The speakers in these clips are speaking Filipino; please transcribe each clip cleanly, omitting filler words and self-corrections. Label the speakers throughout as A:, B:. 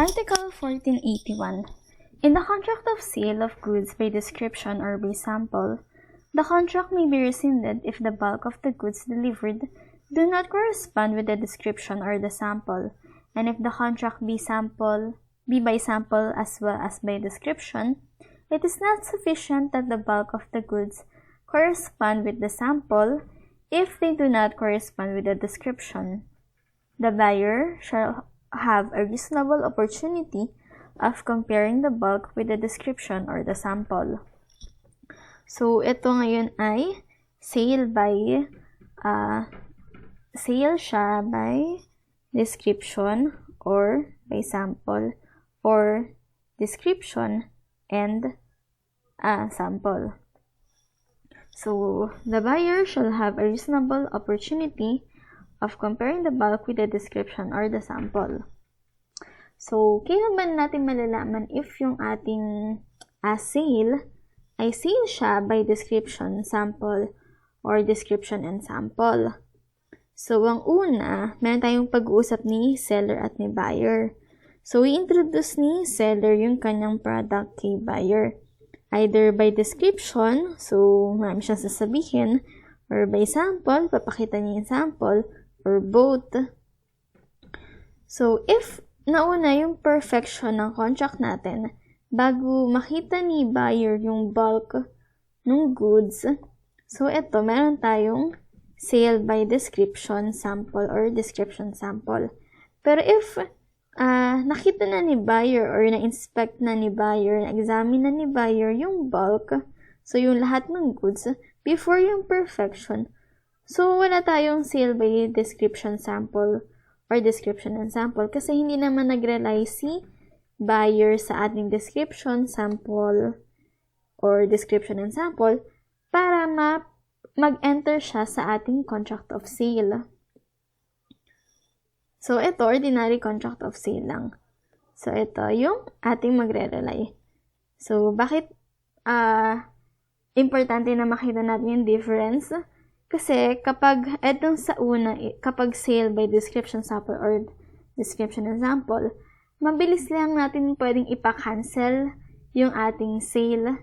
A: Article 1481. In the contract of sale of goods by description or by sample, the contract may be rescinded if the bulk of the goods delivered do not correspond with the description or the sample, and if the contract be by sample as well as by description, it is not sufficient that the bulk of the goods correspond with the sample if they do not correspond with the description. The buyer shall have a reasonable opportunity of comparing the bulk with the description or the sample. So, ito ngayon ay sale siya by description or by sample, or description and sample. So, the buyer shall have a reasonable opportunity of comparing the bulk with the description or the sample. So, kailan ba natin malalaman if yung ating sale ay sale siya by description, sample, or description and sample? So, ang una, meron tayong pag-uusap ni seller at ni buyer. So, i-introduce ni seller yung kanyang product kay buyer. Either by description, so marami siyang sasabihin, or by sample, papakita niya yung sample, or both. So, if nauna yung perfection ng contract natin, bago makita ni buyer yung bulk ng goods, so ito, meron tayong sale by description, sample, or description, sample. Pero if nakita na ni buyer or na-inspect na ni buyer, na-examine na ni buyer yung bulk, so yung lahat ng goods, before yung perfection, so wala tayong sale by description, sample, or description and sample kasi hindi naman nag-rely si buyer sa ating description, sample, or description and sample para mag-enter siya sa ating contract of sale. So, ito, ordinary contract of sale lang. So, ito yung ating magre-rely. So, bakit importante na makita natin yung difference? Kasi, kapag etong sa una, kapag sale by description, sample, or description and sample, mabilis lang natin pwedeng ipa-cancel yung ating sale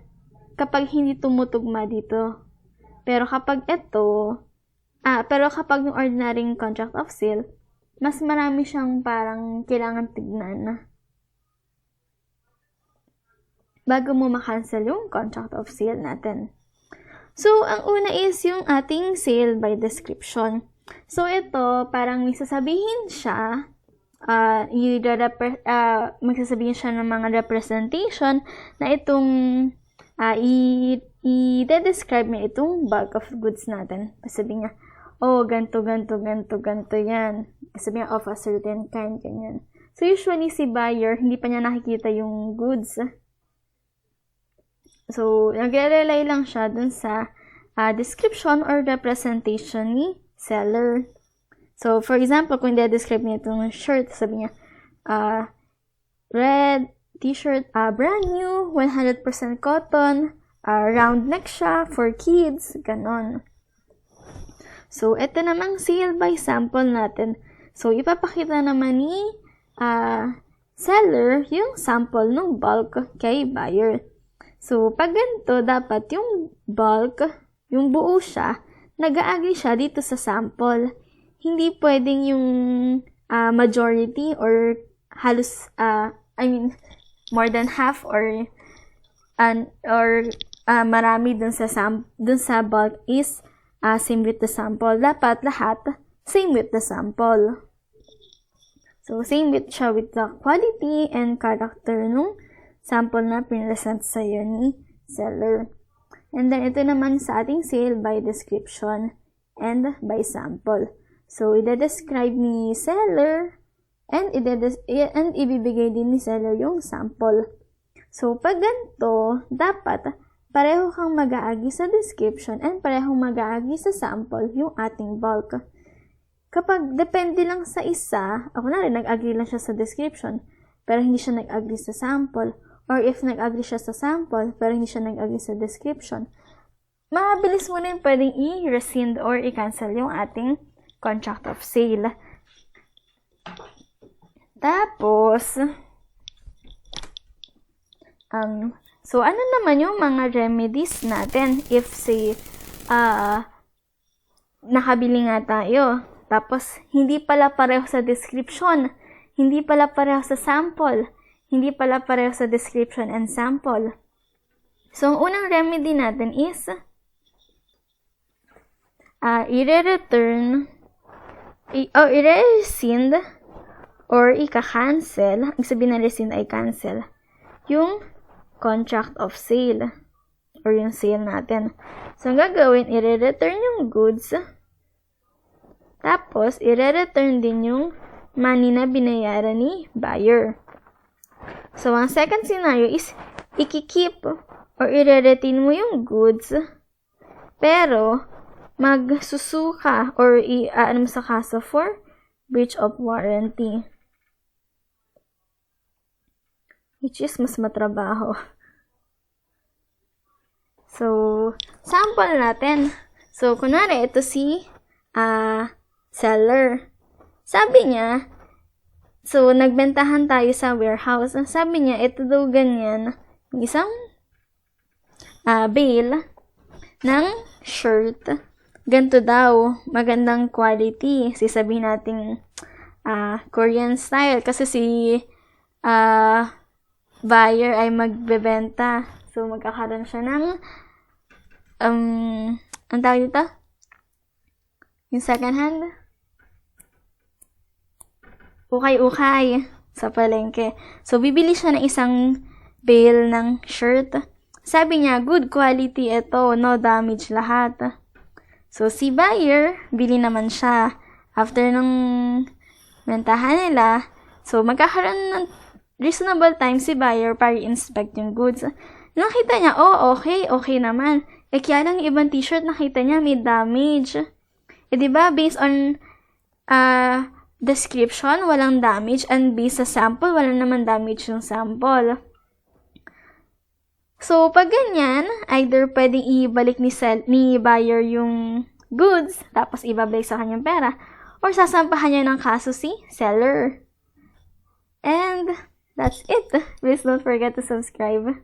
A: kapag hindi tumutugma dito. Pero kapag kapag yung ordinary contract of sale, mas marami siyang parang kailangan tignan bago mo makancel yung contract of sale natin. So, ang una is yung ating sale by description. So, ito, parang may sasabihin siya, magsasabihin siya ng mga representation na itong i-describe niya itong bulk of goods natin. Sabi niya, ganto yan. Sabi niya, of a certain kind, ganyan. So, usually, si buyer, hindi pa niya nakikita yung goods. So, nagre-rely lang siya dun sa description or representation ni seller. So, for example, kung i-describe niya itong shirt, sabi niya, red t-shirt, brand new, 100% cotton, round neck siya, for kids, ganon. So, ito namang sale by sample natin. So, ipapakita naman ni seller yung sample ng bulk kay buyer. So, pag ganito, dapat yung bulk, yung buo siya, nag-a-agree siya dito sa sample. Hindi pwedeng yung majority or halos, more than half or marami dun sa bulk is same with the sample. Dapat lahat same with the sample. So, same with siya with the quality and character nung sample na pinresent sa'yo ni seller. And then, ito naman sa ating sale by description and by sample. So, i-describe ni seller and ibibigay din ni seller yung sample. So, pag ganito, dapat pareho kang mag-aagi sa description and parehong mag-aagi sa sample yung ating bulk. Kapag depende lang sa isa, ako na rin nag-agree lang siya sa description, pero hindi siya nag-agree sa sample, or if nag-agree siya sa sample, pero hindi siya nag-agree sa description, mabilis mo rin pwedeng i-rescind or i-cancel yung ating contract of sale. Tapos, So, ano naman yung mga remedies natin if say, nakabili nga tayo, tapos hindi pala pareho sa description, hindi pala pareho sa sample, hindi pala pareho sa description and sample. So, ang unang remedy natin is, i-return, i-rescind, or i-cancel, ibig sabihin na rescind ay cancel, yung contract of sale, or yung sale natin. So, ang gagawin, i-return yung goods, tapos, i-return din yung money na binayaran ni buyer. So, ang second scenario is, i-keep or i-retain mo yung goods, pero, magsusuka or i-ano sa kaso for breach of warranty. Which is mas matrabaho. So, sample natin. So, kunwari, ito si seller. Sabi niya, so, nagbentahan tayo sa warehouse. Sabi niya, ito daw ganyan, isang bale ng shirt. Ganto daw, magandang quality. Sabihin natin Korean style. Kasi si buyer ay magbebenta. So, magkakaroon siya ng ang tawag dito? Yung second hand? Ukay-ukay sa palengke. So, bibili siya ng isang bale ng shirt. Sabi niya, good quality ito, no damage lahat. So, si buyer, bili naman siya. After nung bentahan nila, so, magkakaroon ng reasonable time si buyer para i-inspect yung goods. Nakita niya, okay naman. Kaya lang yung ibang t-shirt, nakita niya may damage. Diba, based on description, walang damage, and based sa sample, walang naman damage yung sample. So, pag ganyan, either pwedeng ibalik ni buyer yung goods, tapos ibabalik sa kanyang pera, or sasampahan niya ng kaso si seller. And that's it. Please don't forget to subscribe.